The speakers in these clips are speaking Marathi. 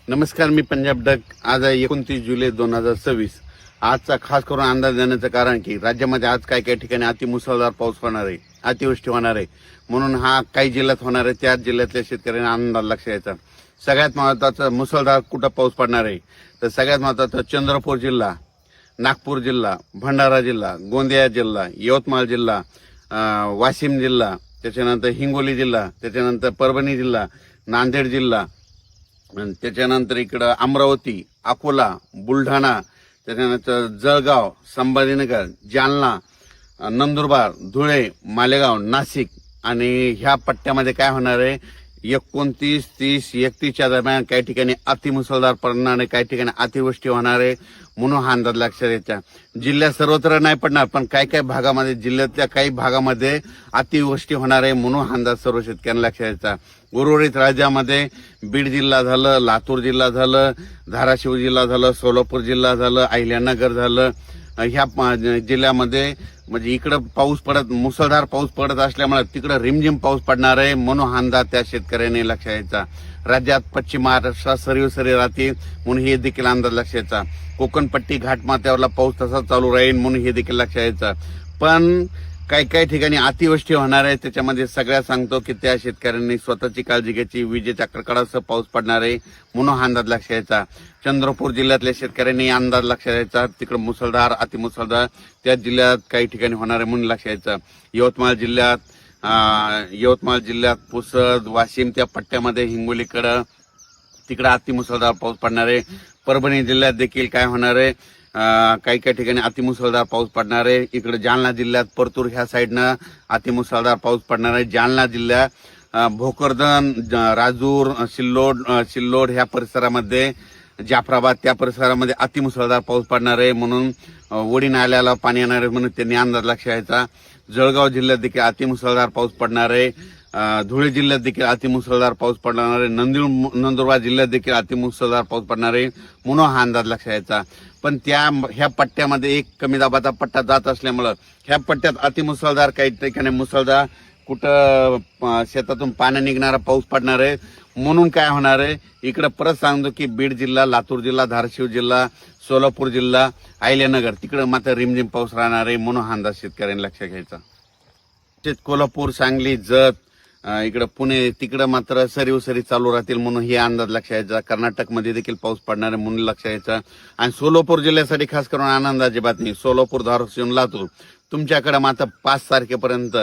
नमस्कार, मी पंजाब डक. आज आहे 29 जुलै 2026. आजचा खास करून अंदाज देण्याचं कारण की राज्यामध्ये आज काही ठिकाणी अतिमुसळधार पाऊस होणार आहे, अतिवृष्टी होणार आहे. म्हणून हा काही जिल्ह्यात होणार आहे, त्याच जिल्ह्यातल्या शेतकऱ्यांना अंदाज लक्ष यायचा. सगळ्यात महत्वाचं मुसळधार कुठं पाऊस पडणार आहे तर सगळ्यात महत्वाचं चंद्रपूर जिल्हा, नागपूर जिल्हा, भंडारा जिल्हा, गोंदिया जिल्हा, यवतमाळ जिल्हा, वाशिम जिल्हा, त्याच्यानंतर हिंगोली जिल्हा, त्याच्यानंतर परभणी जिल्हा, नांदेड जिल्हा, त्याच्यानंतर इकडं अमरावती, अकोला, बुलढाणा, त्याच्यानंतर जळगाव, संभाजीनगर, जालना, नंदुरबार, धुळे, मालेगाव, नाशिक आणि ह्या पट्ट्यामध्ये काय होणार आहे 29, 30, 31च्या दरम्यान काही ठिकाणी अतिमुसळधार पडणार आहे, काही ठिकाणी अतिवृष्टी होणार आहे. म्हणून हा अंदाज लक्षात यायचा. जिल्ह्यात सर्वत्र नाही पडणार, पण काही भागामध्ये, जिल्ह्यातल्या काही भागामध्ये अतिवृष्टी होणार आहे. म्हणून हा अंदाज सर्व शेतकऱ्यांना लक्षात यायचा. उर्वरित राज्यामध्ये बीड जिल्हा झालं, लातूर जिल्हा झालं, धाराशिव जिल्हा झालं, सोलापूर जिल्हा झालं, अहिल्यानगर झालं, ह्या जिल्ह्यामध्ये म्हणजे इकडं मुसळधार पाऊस पडत असल्यामुळे तिकडं रिमझिम पाऊस पडणार आहे. म्हणून हा अंदाज त्या शेतकऱ्यांनी लक्षात यायचा. राज्यात पश्चिम महाराष्ट्रात सरी राहतील म्हणून हे देखील अंदाज लक्षात यायचा. कोकणपट्टी घाटमाथ्यावरला पाऊस तसा चालू राहील म्हणून हे देखील लक्षात यायचं. पण काही ठिकाणी अतिवृष्टी होणार आहे. त्याच्यामध्ये सगळ्यात सांगतो की त्या शेतकऱ्यांनी स्वतःची काळजी घ्यायची. विजेच्या कडकडासह पाऊस पडणार आहे म्हणून हा अंदाज लक्षात यायचा. चंद्रपूर जिल्ह्यातल्या शेतकऱ्यांनी अंदाज लक्षात यायचा. तिकडे मुसळधार, अतिमुसळधार त्या जिल्ह्यात काही ठिकाणी होणार आहे म्हणून लक्षात यायचं. यवतमाळ जिल्ह्यात पुसद, वाशिम त्या पट्ट्यामध्ये हिंगोलीकडं तिकडे अतिमुसळधार पाऊस पडणार आहे. परभणी जिल्ह्यात देखील काय होणार आहे, काही ठिकाणी अतिमुसळधार पाऊस पडणार आहे. इकडे जालना जिल्ह्यात परतूर ह्या साईडनं अतिमुसळधार पाऊस पडणार आहे. जालना जिल्ह्यात भोकरदन, राजूर, सिल्लोड ह्या परिसरामध्ये, जाफराबाद त्या परिसरामध्ये अतिमुसळधार पाऊस पडणार आहे. म्हणून वडी नाल्याला पाणी येणार आहे म्हणून त्यांनी अंदाज लक्षात यायचा. जळगाव जिल्ह्यात देखील अतिमुसळधार पाऊस पडणार आहे. धुळे जिल्ह्यात देखील अतिमुसळधार पाऊस पडणार आहे. नंदुरबार जिल्ह्यात देखील अतिमुसळधार पाऊस पडणार आहे म्हणून हा अंदाज लक्षात यायचा. पण ह्या पट्ट्यामध्ये एक कमी दाबाचा पट्टा जात असल्यामुळं ह्या पट्ट्यात अतिमुसळधार, काही ठिकाणी मुसळधार, कुठं शेतातून पाणी निघणारा पाऊस पडणार आहे. म्हणून काय होणार आहे, इकडे परत सांगतो की बीड जिल्हा, लातूर जिल्हा, धाराशिव जिल्हा, सोलापूर जिल्हा, अहिल्यानगर तिकडे मात्र रिमझिम पाऊस राहणार आहे. म्हणून हा अंदाज शेतकऱ्यांनी लक्षात घ्यायचा. कोल्हापूर, सांगली, जत, इकडं पुणे तिकडं मात्र सरी चालू राहतील म्हणून हे अंदाज लक्षात यायचा. कर्नाटकमध्ये देखील पाऊस पडणार आहे म्हणून लक्षात यायचा. आणि सोलापूर जिल्ह्यासाठी खास करून आनंदाची बातमी, सोलापूर, धाराशिव, लातूर तुमच्याकडे मात्र 5 तारखेपर्यंत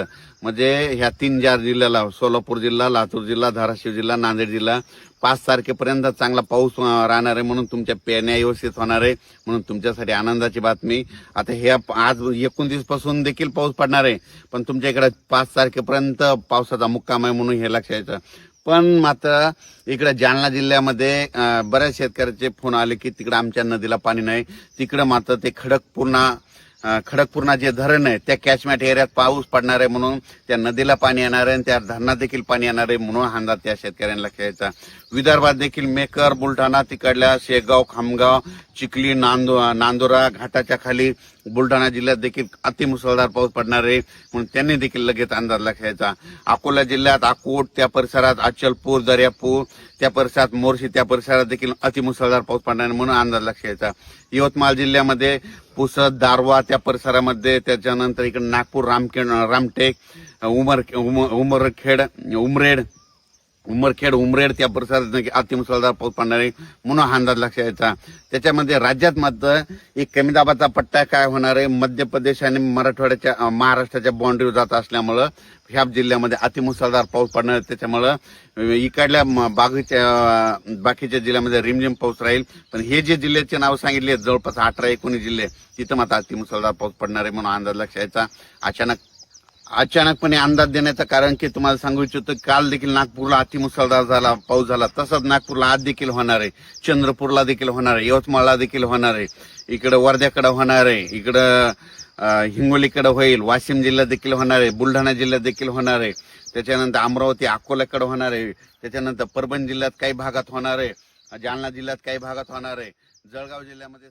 म्हणजे ह्या 3-4 जिल्ह्याला, सोलापूर जिल्हा, लातूर जिल्हा, धाराशिव जिल्हा, नांदेड जिल्हा 5 तारखेपर्यंत चांगला पाऊस राहणार आहे. म्हणून तुमच्या पेरण्या व्यवस्थित होणार आहे. म्हणून तुमच्यासाठी आनंदाची बातमी. आता हे आज 29 पासून देखील पाऊस पडणार आहे, पण तुमच्या इकडे 5 तारखेपर्यंत पावसाचा मुक्काम आहे म्हणून हे लक्षात यायचं. पण मात्र इकडे जालना जिल्ह्यामध्ये बऱ्याच शेतकऱ्याचे फोन आले की तिकडे आमच्या नदीला पाणी नाही. तिकडे मात्र ते खडकपूर्णा जे धरण आहे त्या कॅचमेंट एरियात पाऊस पडणार आहे म्हणून त्या नदीला पाणी येणार आहे आणि त्या धरणात देखील पाणी येणार आहे म्हणून हा अंदाज त्या शेतकऱ्यांना लक्षात यायचा. विदर्भात देखील मेकर, बुलढाणा तिकडल्या शेगाव, खामगाव, चिखली, नांदुरा घाटाच्या खाली बुलढाणा जिल्ह्यात देखील अतिमुसळधार पाऊस पडणार आहे म्हणून त्यांनी देखील लगेच अंदाज लक्षात यायचा. अकोला जिल्ह्यात अकोट त्या परिसरात, अचलपूर, दर्यापूर त्या परिसरात, मोर्शी त्या परिसरात देखील अतिमुसळधार पाऊस पडणार आहे म्हणून अंदाज लक्षात यायचा. यवतमाळ जिल्ह्यामध्ये पुसद, दारवा त्या परिसरामध्ये, त्याच्यानंतर इकडे नागपूर, रामटेक, उमरेड त्या परिसरात अतिमुसळधार पाऊस पडणार आहे म्हणून हा अंदाज लक्षात यायचा. त्याच्यामध्ये राज्यात मात्र एक कमी दाबाचा पट्टा काय होणार आहे, मध्य प्रदेश आणि महाराष्ट्राच्या बाँड्रीवर जात असल्यामुळं ह्या जिल्ह्यामध्ये अतिमुसळधार पाऊस पडणार आहे. त्याच्यामुळं इकडल्या बाकीच्या जिल्ह्यामध्ये रिमझिम पाऊस राहील. पण हे जे जिल्ह्याचे नाव सांगितले जवळपास 18-19 जिल्हे तिथं मात्र अतिमुसळधार पाऊस पडणार आहे म्हणून अंदाज लक्षात यायचा. अचानकपणे अंदाज देण्याचं कारण की तुम्हाला सांगू इच्छितो, काल देखील नागपूरला अतिमुसळधार पाऊस झाला. तसंच नागपूरला आज देखील होणार आहे, चंद्रपूरला देखील होणार आहे, यवतमाळला देखील होणार आहे, इकडे वर्ध्याकडे होणार आहे, इकडं हिंगोलीकडे होईल, वाशिम जिल्ह्यात देखील होणार आहे, बुलढाणा जिल्ह्यात देखील होणार आहे, त्याच्यानंतर अमरावती, अकोल्याकडे होणार आहे, त्याच्यानंतर परभणी जिल्ह्यात काही भागात होणार आहे, जालना जिल्ह्यात काही भागात होणार आहे, जळगाव जिल्ह्यामध्ये